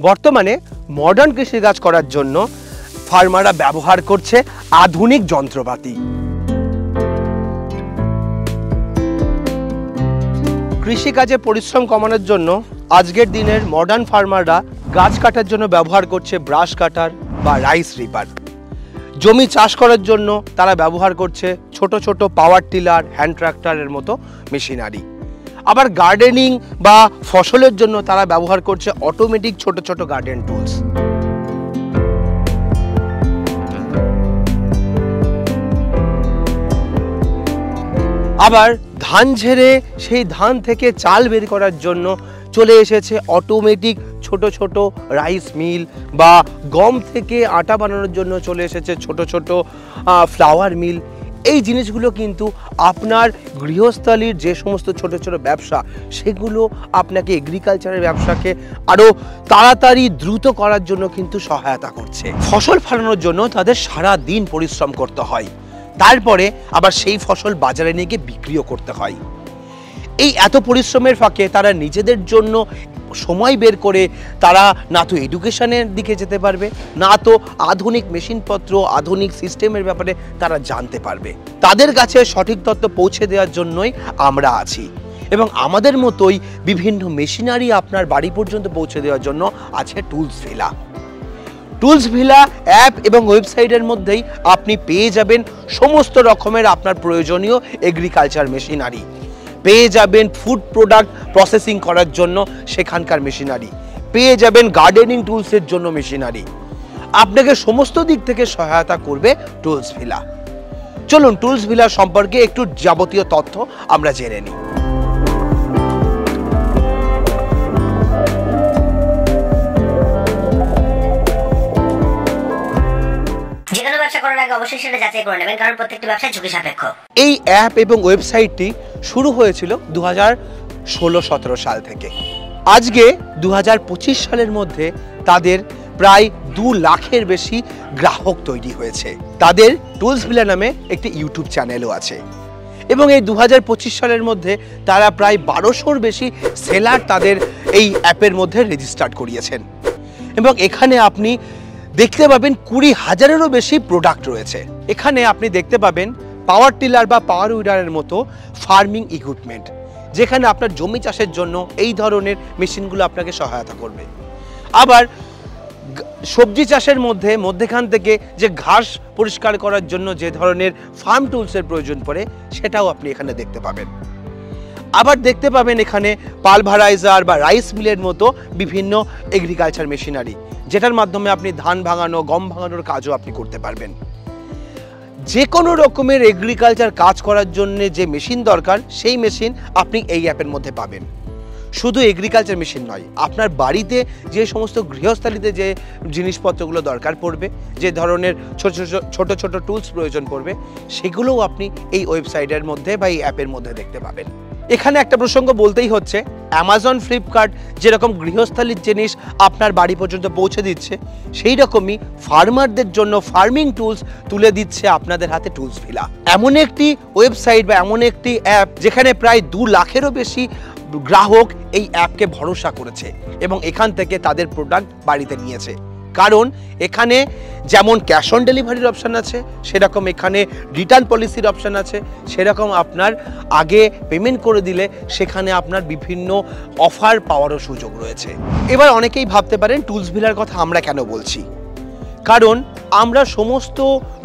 বর্তমানে মডার্ন কৃষিকাজ করার জন্য ফার্মাররা ব্যবহার করছে আধুনিক যন্ত্রপাতি। কৃষিকাজে পরিশ্রম কমানোর জন্য আজকের দিনের মডার্ন ফার্মাররা গাছ কাটার জন্য ব্যবহার করছে ব্রাশ কাটার বা রাইস রিপার। জমি চাষ করার জন্য তারা ব্যবহার করছে ছোট ছোট পাওয়ার টিলার, হ্যান্ড ট্রাক্টরের মতো মেশিনারি। আবার গার্ডেনিং বা ফসলের জন্য তারা ব্যবহার করছে অটোমেটিক ছোট ছোট গার্ডেন টুলস। আবার ধান ঝেড়ে সেই ধান থেকে চাল বের করার জন্য চলে এসেছে অটোমেটিক ছোট ছোট রাইস মিল, বা গম থেকে আটা বানানোর জন্য চলে এসেছে ছোট ছোট ফ্লাওয়ার মিল। এই জিনিসগুলো কিন্তু আপনার গৃহস্থালির যে সমস্ত ছোট ছোট ব্যবসা, সেগুলো আপনাকে এগ্রিকালচারের ব্যবসাকে আরও তাড়াতাড়ি দ্রুত করার জন্য কিন্তু সহায়তা করছে। ফসল ফলানোর জন্য তাদের সারা দিন পরিশ্রম করতে হয়, তারপরে আবার সেই ফসল বাজারে নিয়ে গিয়ে বিক্রিও করতে হয়। এই এত পরিশ্রমের ফাঁকে তারা নিজেদের জন্য সময় বের করে তারা না তো এডুকেশনের দিকে যেতে পারবে, না তো আধুনিক মেশিনপত্র, আধুনিক সিস্টেমের ব্যাপারে তারা জানতে পারবে। তাদের কাছে সঠিক তথ্য পৌঁছে দেওয়ার জন্যই আমরা আছি, এবং আমাদের মতোই বিভিন্ন মেশিনারি আপনার বাড়ি পর্যন্ত পৌঁছে দেওয়ার জন্য আছে tools villa. Tools villa app এবং ওয়েবসাইটের মধ্যেই আপনি পেয়ে যাবেন সমস্ত রকমের আপনার প্রয়োজনীয় এগ্রিকালচার মেশিনারি, পেয়ে যাবেন ফুড প্রোডাক্ট প্রসেসিং করার জন্য সেখানকার মেশিনারি, পেয়ে যাবেন গার্ডেনিং টুলসের জন্য মেশিনারি। আপনাকে সমস্ত দিক থেকে সহায়তা করবে টুলস ভিলা। চলুন টুলস ভিলা সম্পর্কে একটু যাবতীয় তথ্য আমরা জেনে নিই। এই অ্যাপ এবং ওয়েবসাইটটি শুরু হয়েছিল 2016-17 সাল থেকে। আজকে 2025 সালের মধ্যে তাদের প্রায় 2 লাখের বেশি গ্রাহক তৈরি হয়েছে। তাদের টুলস ভিলা নামে একটি ইউটিউব চ্যানেলও আছে, এবং এই 2025 সালের মধ্যে তারা প্রায় 1200-র বেশি সেলার তাদের এই অ্যাপের মধ্যে রেজিস্টার করিয়েছেন। এবং এখানে আপনি দেখতে পাবেন 20,000-এরও বেশি প্রোডাক্ট রয়েছে। এখানে আপনি দেখতে পাবেন পাওয়ার টিলার বা পাওয়ার উইডারের মতো ফার্মিং ইকুইপমেন্ট, যেখানে আপনার জমি চাষের জন্য এই ধরনের মেশিনগুলো আপনাকে সহায়তা করবে। আবার সবজি চাষের মধ্যেখান থেকে যে ঘাস পরিষ্কার করার জন্য যে ধরনের ফার্ম টুলসের প্রয়োজন পড়ে, সেটাও আপনি এখানে দেখতে পাবেন। আবার দেখতে পাবেন এখানে পালভারাইজার বা রাইস মিলের মতো বিভিন্ন এগ্রিকালচার মেশিনারি, যেটার মাধ্যমে আপনি ধান ভাঙানো, গম ভাঙানোর কাজও আপনি করতে পারবেন। যে কোনো রকমের এগ্রিকালচার কাজ করার জন্য যে মেশিন দরকার, সেই মেশিন আপনি এই অ্যাপের মধ্যে পাবেন। শুধু এগ্রিকালচার মেশিন নয়, আপনার বাড়িতে যে সমস্ত গৃহস্থালিতে যে জিনিসপত্রগুলো দরকার পড়বে, যে ধরনের ছোট ছোট টুলস প্রয়োজন পড়বে, সেগুলোও আপনি এই ওয়েবসাইটের মধ্যে বা এই অ্যাপের মধ্যে দেখতে পাবেন। এখানে একটা প্রসঙ্গ বলতেই হচ্ছে, অ্যামাজন, ফ্লিপকার্ট যেরকম গৃহস্থালির জিনিস আপনার বাড়ি পর্যন্ত পৌঁছে দিচ্ছে, সেই রকমই ফার্মারদের জন্য ফার্মিং টুলস তুলে দিচ্ছে আপনাদের হাতে টুলস ভিলা। এমন একটি ওয়েবসাইট বা এমন একটি অ্যাপ যেখানে প্রায় 2 লাখেরও বেশি গ্রাহক এই অ্যাপকে ভরসা করেছে এবং এখান থেকে তাদের প্রোডাক্ট বাড়িতে নিয়েছে। কারণ এখানে যেমন ক্যাশ অন ডেলিভারির অপশান আছে, সেরকম এখানে রিটার্ন পলিসির অপশান আছে, সেরকম আপনার আগে পেমেন্ট করে দিলে সেখানে আপনার বিভিন্ন অফার পাওয়ারও সুযোগ রয়েছে। এবার অনেকেই ভাবতে পারেন টুলস ভিলার কথা আমরা কেন বলছি, কারণ আমরা সমস্ত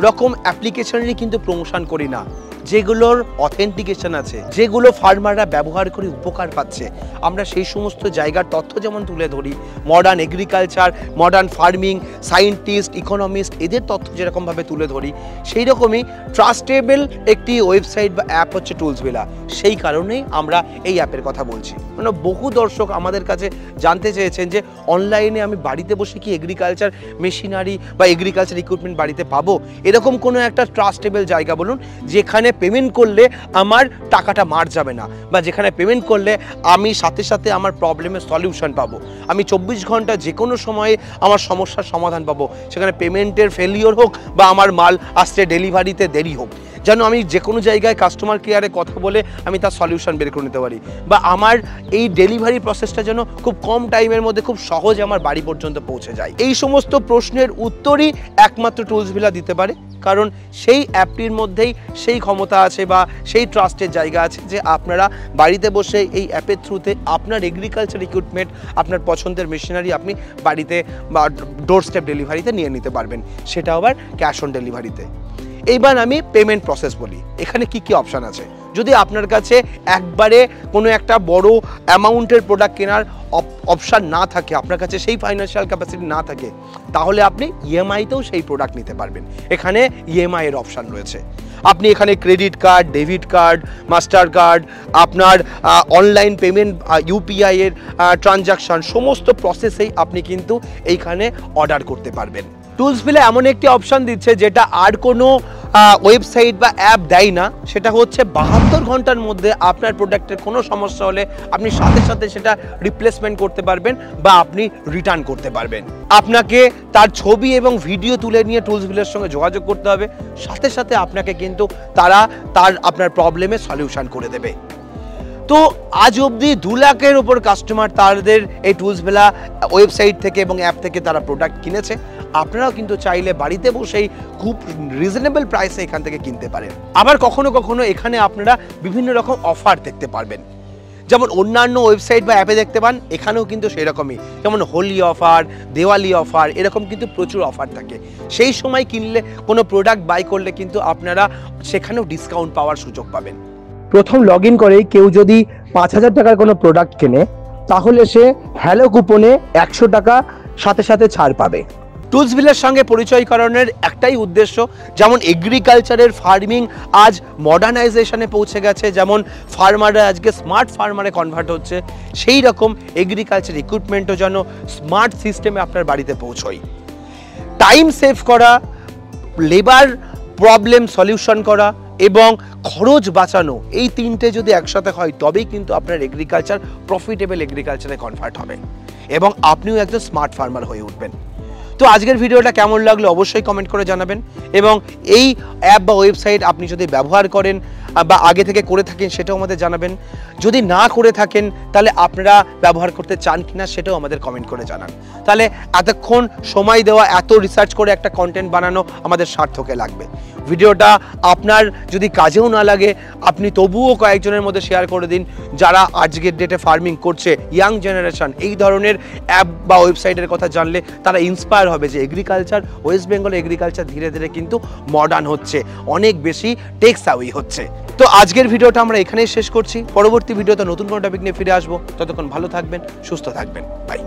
রকম অ্যাপ্লিকেশনেরই কিন্তু প্রমোশন করি না। যেগুলোর অথেন্টিকেশন আছে, যেগুলো ফার্মাররা ব্যবহার করে উপকার পাচ্ছে, আমরা সেই সমস্ত জায়গার তথ্য যেমন তুলে ধরি, modern agriculture, modern farming, scientist, economist, এদের তথ্য যেরকমভাবে তুলে ধরি, সেই রকমই ট্রাস্টেবল একটি ওয়েবসাইট বা অ্যাপ হচ্ছে টুলস ভিলা। সেই কারণেই আমরা এই অ্যাপের কথা বলছি। মানে বহু দর্শক আমাদের কাছে জানতে চেয়েছেন যে অনলাইনে আমি বাড়িতে বসে কি এগ্রিকালচার মেশিনারি বা এগ্রিকালচার ইকুইপমেন্ট বাড়িতে পাবো? এরকম কোনো একটা ট্রাস্টেবল জায়গা বলুন, যেখানে পেমেন্ট করলে আমার টাকাটা মার যাবে না, বা যেখানে পেমেন্ট করলে আমি সাথে সাথে আমার প্রবলেমের সলিউশন পাবো, আমি 24 ঘন্টা যে কোনো সময়ে আমার সমস্যার সমাধান পাবো, সেখানে পেমেন্টের ফেলিওর হোক বা আমার মাল আসতে ডেলিভারিতে দেরি হোক, যেন আমি যে কোনো জায়গায় কাস্টমার কেয়ারে কথা বলে আমি তার সলিউশন বের করে নিতে পারি, বা আমার এই ডেলিভারি প্রসেসটা যেন খুব কম টাইমের মধ্যে খুব সহজে আমার বাড়ি পর্যন্ত পৌঁছে যায়। এই সমস্ত প্রশ্নের উত্তরই একমাত্র টুলসভিলা দিতে পারে, কারণ সেই অ্যাপটির মধ্যেই সেই ক্ষমতা আছে বা সেই ট্রাস্টের জায়গা আছে যে আপনারা বাড়িতে বসে এই অ্যাপের থ্রুতে আপনার এগ্রিকালচার ইকুইপমেন্ট, আপনার পছন্দের মেশিনারি আপনি বাড়িতে বা ডোর স্টেপ ডেলিভারিতে নিয়ে নিতে পারবেন, সেটা আবার ক্যাশ অন ডেলিভারিতে। এইবার আমি পেমেন্ট প্রসেস বলি, এখানে কি কি অপশান আছে। যদি আপনার কাছে একবারে কোনো একটা বড় অ্যামাউন্টের প্রোডাক্ট কেনার অপশান না থাকে, আপনার কাছে সেই ফাইন্যান্সিয়াল ক্যাপাসিটি না থাকে, তাহলে আপনি ইএমআইতেও সেই প্রোডাক্ট নিতে পারবেন। এখানে ইএমআই এর অপশান রয়েছে। আপনি এখানে credit card, debit card, master card, আপনার অনলাইন পেমেন্ট, ইউপিআই এর ট্রানজাকশন, সমস্ত প্রসেসেই আপনি কিন্তু এইখানে অর্ডার করতে পারবেন। টুলসভিলা এমন একটি অপশান দিচ্ছে যেটা আর কোনো ওয়েবসাইট বা অ্যাপ দেয় না, সেটা হচ্ছে 72 ঘন্টার মধ্যে আপনার প্রোডাক্টের কোনো সমস্যা হলে আপনি সাথে সাথে সেটা রিপ্লেসমেন্ট করতে পারবেন বা আপনি রিটার্ন করতে পারবেন। আপনাকে তার ছবি এবং ভিডিও তুলে নিয়ে টুলসভিলার সঙ্গে যোগাযোগ করতে হবে, সাথে সাথে আপনাকে কিন্তু তারা আপনার প্রবলেমের সলিউশন করে দেবে। তো আজ অবধি 2 লাখের উপর কাস্টমার তাদের এই টুলসভিলা ওয়েবসাইট থেকে এবং অ্যাপ থেকে তারা প্রোডাক্ট কিনেছে। আপনারাও কিন্তু চাইলে বাড়িতে বসেই খুব রিজনেবল প্রাইসে এখান থেকে কিনতে পারেন। আবার কখনো কখনো এখানে আপনারা বিভিন্ন রকম অফার দেখতে পারবেন, যেমন অন্যান্য ওয়েবসাইট বা অ্যাপে দেখতে পান, এখানেও কিন্তু সেই রকমই, যেমন হোলি অফার, দেওয়ালি অফার, এরকম কিন্তু প্রচুর অফার থাকে। সেই সময় কিনলে কোনো প্রোডাক্ট বাই করলে কিন্তু আপনারা সেখানেও ডিসকাউন্ট পাওয়ার সুযোগ পাবেন। প্রথম লগ ইন করেই কেউ যদি 5000 টাকার কোনো প্রোডাক্ট কেনে, তাহলে সে হ্যালো কুপনে 100 টাকা সাথে সাথে ছাড় পাবে। টুলসভিলার সঙ্গে পরিচয় করানোর একটাই উদ্দেশ্য, যেমন এগ্রিকালচারের ফার্মিং আজ মডার্নাইজেশনে পৌঁছে গেছে, যেমন ফার্মাররা আজকে স্মার্ট ফার্মারে কনভার্ট হচ্ছে, সেই রকম এগ্রিকালচার ইকুইপমেন্টও যেন স্মার্ট সিস্টেমে আপনার বাড়িতে পৌঁছয়। টাইম সেভ করা, লেবার প্রবলেম সলিউশন করা এবং খরচ বাঁচানো, এই তিনটে যদি একসাথে হয় তবেই কিন্তু আপনার এগ্রিকালচার প্রফিটেবল এগ্রিকালচারে কনভার্ট হবে এবং আপনিও একজন স্মার্ট ফার্মার হয়ে উঠবেন। তো আজকের ভিডিওটা কেমন লাগলো অবশ্যই কমেন্ট করে জানাবেন, এবং এই অ্যাপ বা ওয়েবসাইট আপনি যদি ব্যবহার করেন বা আগে থেকে করে থাকেন সেটাও আমাদের জানাবেন। যদি না করে থাকেন তাহলে আপনারা ব্যবহার করতে চান কিনা সেটাও আমাদের কমেন্ট করে জানান। তাহলে এতক্ষণ সময় দেওয়া, এত রিসার্চ করে একটা কন্টেন্ট বানানো আমাদের সার্থকে লাগবে। ভিডিওটা আপনার যদি কাজেও না লাগে, আপনি তবুও কয়েকজনের মধ্যে শেয়ার করে দিন যারা আজকের ডেটে ফার্মিং করছে, ইয়াং জেনারেশন এই ধরনের অ্যাপ বা ওয়েবসাইটের কথা জানলে তারা ইন্সপায়ার হবে যে এগ্রিকালচার, ওয়েস্ট বেঙ্গল এগ্রিকালচার ধীরে ধীরে কিন্তু মডার্ন হচ্ছে, অনেক বেশি টেক সাউই হচ্ছে। তো আজকের ভিডিওটা আমরা এখানেই শেষ করছি। পরবর্তী ভিডিওতে নতুন কোনো টপিক নিয়ে ফিরে আসবো। ততক্ষণ ভালো থাকবেন, সুস্থ থাকবেন, বাই।